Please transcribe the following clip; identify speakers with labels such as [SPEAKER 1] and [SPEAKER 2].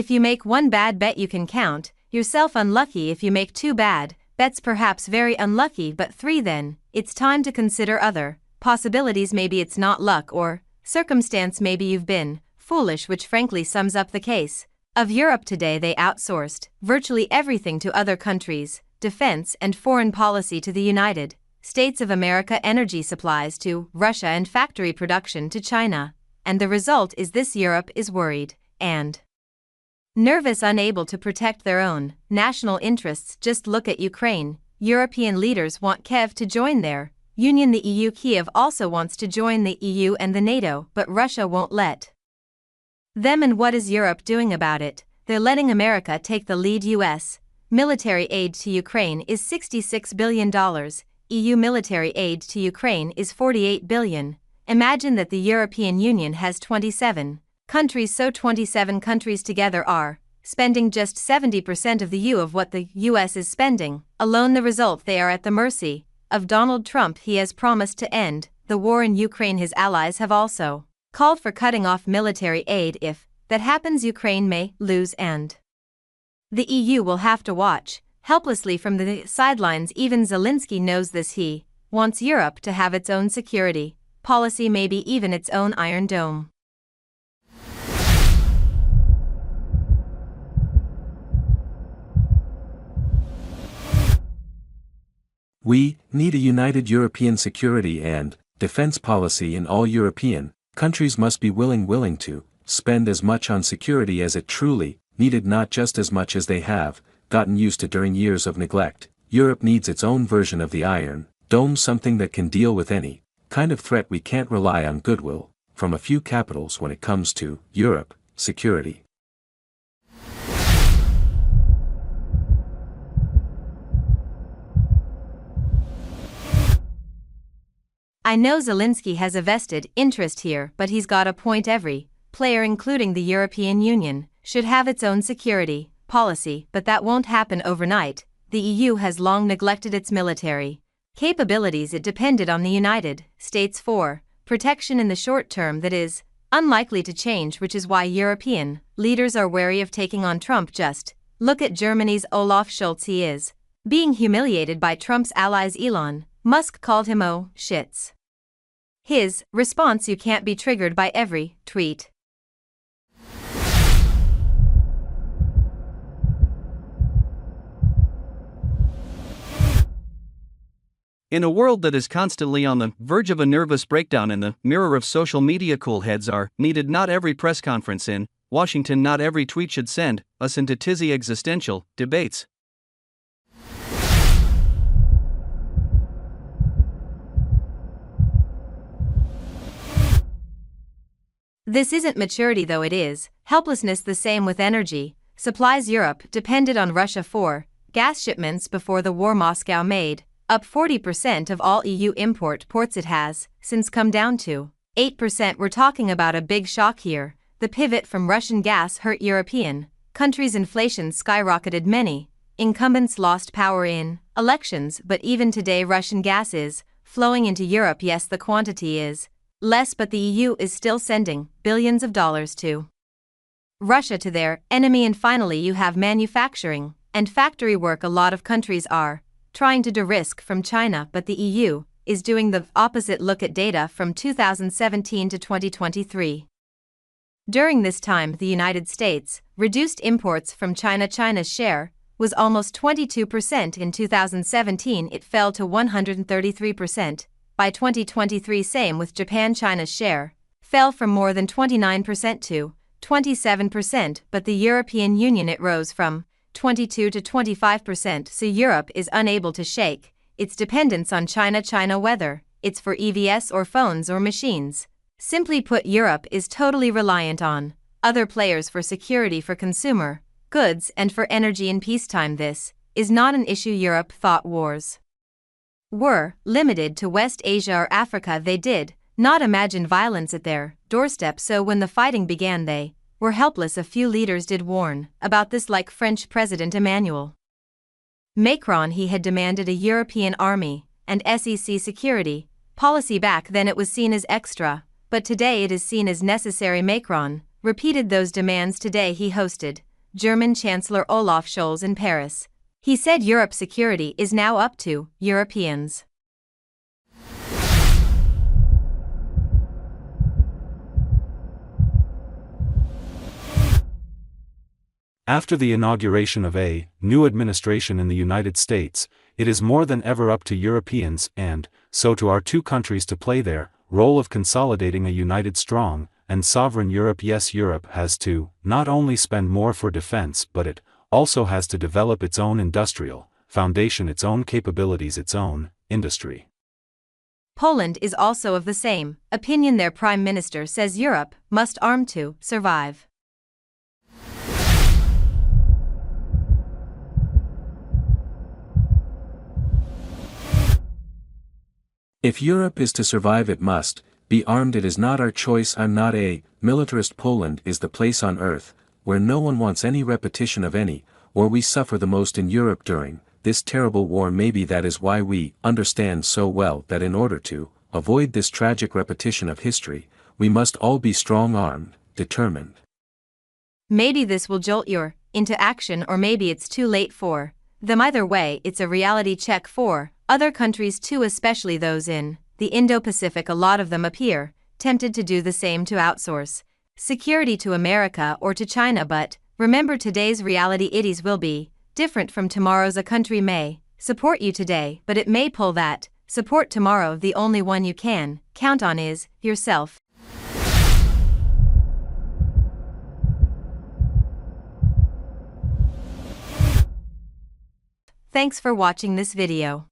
[SPEAKER 1] If you make one bad bet you can count yourself unlucky. If you make two bad bets perhaps very unlucky, but three, then it's time to consider other possibilities. Maybe it's not luck or circumstance, maybe you've been foolish, which frankly sums up the case of Europe today. They outsourced virtually everything to other countries, defense and foreign policy to the United States of America, energy supplies to Russia, and factory production to China. And the result is this: Europe is worried and nervous, unable to protect their own national interests. Just look at Ukraine. European leaders want Kiev to join their union. The EU, Kiev also wants to join the EU and the NATO, but Russia won't let them. And what is Europe doing about it? They're letting America take the lead. US military aid to Ukraine is $66 billion. EU military aid to Ukraine is $48 billion. Imagine that the European Union has 27 countries, so 27 countries together are spending just 70% of the U of what the US is spending alone. The result: they are at the mercy of Donald Trump. He has promised to end the war in Ukraine. His allies have also called for cutting off military aid. If that happens, Ukraine may lose, and the EU will have to watch helplessly from the sidelines. Even Zelensky knows this. He wants Europe to have its own security policy, maybe even its own Iron Dome.
[SPEAKER 2] We need a united European security and defense policy, and all European countries must be willing to spend as much on security as it truly needed, not just as much as they have gotten used to during years of neglect. Europe needs its own version of the Iron Dome, something that can deal with any kind of threat. We can't rely on goodwill from a few capitals when it comes to Europe security.
[SPEAKER 1] I know Zelensky has a vested interest here, but he's got a point. Every player, including the European Union, should have its own security policy, but that won't happen overnight. The EU has long neglected its military capabilities. It depended on the United States for protection in the short term that is unlikely to change, which is why European leaders are wary of taking on Trump. Just look at Germany's Olaf Scholz. He is being humiliated by Trump's allies. Elon Musk called him "oh, shits." His response: you can't be triggered by every tweet.
[SPEAKER 3] In a world that is constantly on the verge of a nervous breakdown, in the mirror of social media, cool heads are needed. Not every press conference in Washington, not every tweet should send us into tizzy existential debates.
[SPEAKER 1] This isn't maturity, though it is helplessness. The same with energy supplies. Europe depended on Russia for gas shipments before the war. Moscow made up 40% of all EU import ports. It has since come down to 8%. We're talking about a big shock here. The pivot from Russian gas hurt European countries. Inflation skyrocketed. Many incumbents lost power in elections, but even today Russian gas is flowing into Europe. Yes, the quantity is less, but the EU is still sending billions of dollars to Russia, to their enemy. And finally, you have manufacturing and factory work. A lot of countries are trying to de-risk from China, but the EU is doing the opposite. Look at data from 2017 to 2023. During this time, the United States reduced imports from China. China's share was almost 22% in 2017. It fell to 133% by 2023. Same with Japan. China's share fell from more than 29% to 27%, but the European Union, it rose from 22 to 25%. So Europe is unable to shake its dependence on China. Whether it's for EVs or phones or machines. Simply put, Europe is totally reliant on other players for security, for consumer goods, and for energy in peacetime. This is not an issue. Europe thought wars were limited to West Asia or Africa. They did not imagine violence at their doorstep, so when the fighting began they were helpless. A few leaders did warn about this, like French President Emmanuel Macron. He had demanded a European army and SEC security policy. Back then it was seen as extra, but today it is seen as necessary. Macron repeated those demands today. He hosted German Chancellor Olaf Scholz in Paris. He said Europe's security is now up to Europeans.
[SPEAKER 2] After the inauguration of a new administration in the United States, it is more than ever up to Europeans and, so to our two countries to play their role of consolidating a united strong and sovereign Europe. Yes, Europe has to not only spend more for defense, but it also has to develop its own industrial foundation, its own capabilities, its own industry.
[SPEAKER 1] Poland is also of the same opinion. Their prime minister says Europe must arm to survive.
[SPEAKER 2] If Europe is to survive, it must be armed. It is not our choice. I'm not a militarist. Poland is the place on earth where no one wants any repetition of any, or we suffer the most in Europe during this terrible war. Maybe that is why we understand so well that in order to avoid this tragic repetition of history, we must all be strong-armed, determined.
[SPEAKER 1] Maybe this will jolt you into action, or maybe it's too late for them. Either way, it's a reality check for other countries too, especially those in the Indo-Pacific. A lot of them appear tempted to do the same, to outsource security to America or to China. But remember, today's reality it will be different from tomorrow's. A country may support you today, but it may pull that support tomorrow. The only one you can count on is yourself. Thanks for watching this video.